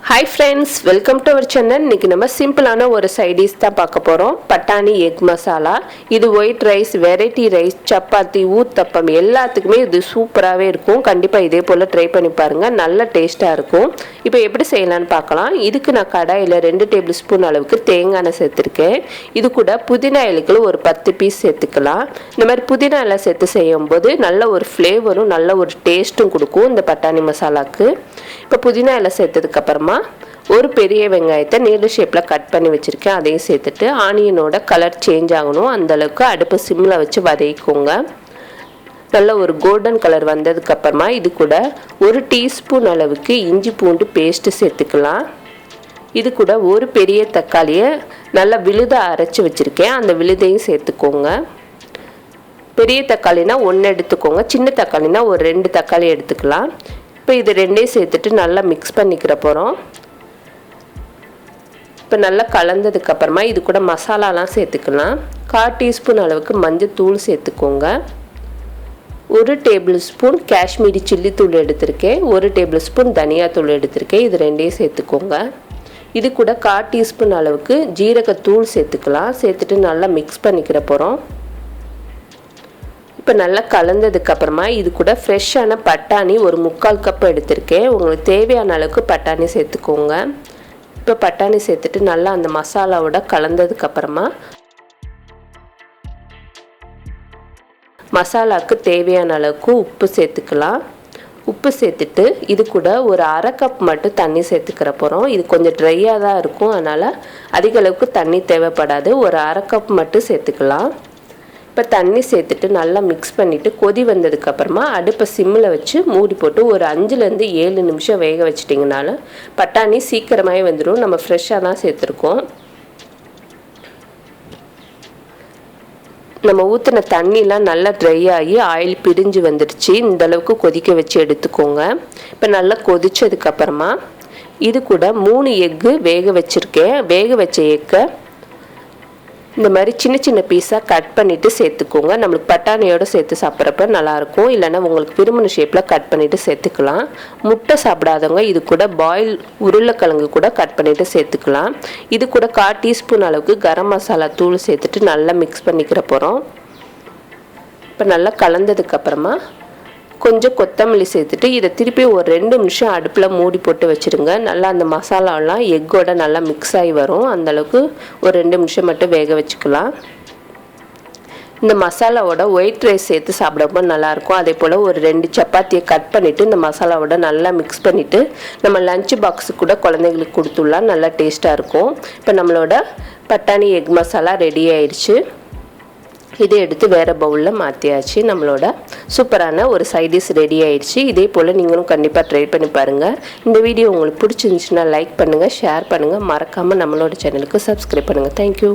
Hi friends, welcome to our channel. இன்னைக்கு நம்ம சிம்பிளான ஒரு சைட் டிஷ் தான் பார்க்க போறோம். பட்டாணி எக் மசாலா. இது white rice, variety rice, chapati, uttapam எல்லாத்துக்குமே இது சூப்பராகவே இருக்கும். கண்டிப்பா இதே போல ட்ரை பண்ணி பாருங்க. நல்ல டேஸ்டா இருக்கும். இப்போ எப்படி செய்யலாம்னு பார்க்கலாம். இதுக்கு நான் கடாயில 2 டேபிள் ஸ்பூன் அளவுக்கு தேங்காய் எண்ணெய் சேர்த்திருக்கேன். இது கூட புதினா இலைகள் ஒரு 10 பீஸ் சேர்த்துக்கலாம். இந்த மாதிரி புதினா இலை சேர்த்து செய்யும்போது நல்ல ஒரு ஃப்ளேவரும் நல்ல ஒரு டேஸ்ட்டும் கொடுக்கும் இந்த பட்டாணி மசாலாக்கு. இப்போ புதினா இலை சேர்த்ததுக்கு அப்புறமா ஒரு பெரிய வெங்காயத்தை நீல ஷேப்பில் கட் பண்ணி வச்சுருக்கேன். அதையும் சேர்த்துட்டு ஆனியனோட கலர் சேஞ்ச் ஆகணும் அந்த அளவுக்கு அடுப்பு சிம்மில் வச்சு வதக்கிக்கோங்க. நல்ல ஒரு கோல்டன் கலர் வந்ததுக்கப்புறமா இது கூட 1 டீஸ்பூன் அளவுக்கு இஞ்சி பூண்டு பேஸ்ட்டு சேர்த்துக்கலாம். இது கூட ஒரு பெரிய தக்காளியை நல்லா விழுத அரைச்சி வச்சுருக்கேன். அந்த விழுதையும் சேர்த்துக்கோங்க. பெரிய தக்காளினா 1 எடுத்துக்கோங்க, சின்ன தக்காளினா ஒரு 2 தக்காளி எடுத்துக்கலாம். இப்போ இது ரெண்டையும் சேர்த்துட்டு நல்லா மிக்ஸ் பண்ணிக்கிற போகிறோம். இப்போ நல்லா கலந்ததுக்கப்புறமா இது கூட மசாலாலாம் சேர்த்துக்கலாம். 1/4 டீஸ்பூன் அளவுக்கு மஞ்சள் தூள் சேர்த்துக்கோங்க. 1 டேபிள் ஸ்பூன் காஷ்மீரி சில்லி தூள் எடுத்திருக்கேன். 1 டேபிள் ஸ்பூன் தனியாத்தூள் எடுத்திருக்கேன். இது ரெண்டையும் சேர்த்துக்கோங்க. இது கூட 1/4 டீஸ்பூன் அளவுக்கு ஜீரகத்தூள் சேர்த்துக்கலாம். சேர்த்துட்டு நல்லா மிக்ஸ் பண்ணிக்கிற போகிறோம். இப்போ நல்லா கலந்ததுக்கப்புறமா இது கூட ஃப்ரெஷ்ஷான பட்டாணி ஒரு 3/4 கப் எடுத்திருக்கேன். உங்களுக்கு தேவையான அளவுக்கு பட்டாணி சேர்த்துக்கோங்க. இப்போ பட்டாணி சேர்த்துட்டு நல்லா அந்த மசாலாவோட கலந்ததுக்கப்புறமா மசாலாவுக்கு தேவையான அளவுக்கு உப்பு சேர்த்துக்கலாம். உப்பு சேர்த்துட்டு இது கூட ஒரு 1/2 கப் மட்டும் தண்ணி சேர்த்துக்கிற போகிறோம். இது கொஞ்சம் ட்ரையாக தான் இருக்கும், அதனால் அதிக அளவுக்கு தண்ணி தேவைப்படாது. ஒரு 1/2 கப் மட்டும் சேர்த்துக்கலாம். இப்போ தண்ணி சேர்த்துட்டு நல்லா மிக்ஸ் பண்ணிவிட்டு கொதி வந்ததுக்கப்புறமா அடுப்பை சிம்மில் வச்சு மூடி போட்டு ஒரு 5லேருந்து 7 நிமிஷம் வேக வச்சிட்டிங்கனாலும் பட்டாணி சீக்கிரமாகவே வந்துடும். நம்ம ஃப்ரெஷ்ஷாக தான் சேர்த்துருக்கோம். நம்ம ஊற்றின தண்ணிலாம் நல்லா ட்ரை ஆகி ஆயில் பிரிஞ்சு வந்துடுச்சு. இந்தளவுக்கு கொதிக்க வச்சு எடுத்துக்கோங்க. இப்போ நல்லா கொதித்ததுக்கப்புறமா இது கூட 3 எக்கு வேக வச்சுருக்கேன். வேக வச்ச எக்கை இந்த மாதிரி சின்ன சின்ன பீஸாக கட் பண்ணிவிட்டு சேர்த்துக்கோங்க. நம்மளுக்கு பட்டாணியோடு சேர்த்து சாப்பிட்றப்ப நல்லாயிருக்கும். இல்லைன்னா உங்களுக்கு விரும்பின ஷேப்பில் கட் பண்ணிவிட்டு சேர்த்துக்கலாம். முட்டை சாப்பிடாதவங்க இது கூட பாயில் உருளைக்கிழங்கு கூட கட் பண்ணிவிட்டு சேர்த்துக்கலாம். இது கூட 1/4 டீஸ்பூன் அளவுக்கு கரம் மசாலா தூள் சேர்த்துட்டு நல்லா மிக்ஸ் பண்ணிக்கிற போகிறோம். இப்போ நல்லா கலந்ததுக்கப்புறமா கொஞ்சம் கொத்தமல்லி சேர்த்துட்டு இதை திருப்பி ஒரு 2 நிமிஷம் அடுப்பில் மூடி போட்டு வச்சுருங்க. நல்லா அந்த மசாலாலாம் எக்கோட நல்லா மிக்ஸ் ஆகி வரும். அந்தளவுக்கு ஒரு 2 நிமிஷம் மட்டும் வேக வச்சுக்கலாம். இந்த மசாலாவோட ஒயிட் ரைஸ் சேர்த்து சாப்பிடும்போது நல்லாயிருக்கும். அதே போல் ஒரு 2 சப்பாத்தியை கட் பண்ணிவிட்டு இந்த மசாலாவோட நல்லா மிக்ஸ் பண்ணிவிட்டு நம்ம லஞ்ச் பாக்ஸுக்கு கூட குழந்தைங்களுக்கு கொடுத்துடலாம். நல்லா டேஸ்ட்டாக இருக்கும். இப்போ நம்மளோட பட்டாணி எக் மசாலா ரெடி ஆயிடுச்சு. இதை எடுத்து வேறு பவுலில் மாற்றியாச்சு. நம்மளோட சூப்பரான ஒரு சைட் டிஷ் ரெடி ஆயிடுச்சு. இதே போல் நீங்களும் கண்டிப்பாக ட்ரை பண்ணி பாருங்கள். இந்த வீடியோ உங்களுக்கு பிடிச்சிருந்துச்சுன்னா லைக் பண்ணுங்கள், ஷேர் பண்ணுங்கள், மறக்காமல் நம்மளோட சேனலுக்கு சப்ஸ்கிரைப் பண்ணுங்கள். தேங்க்யூ.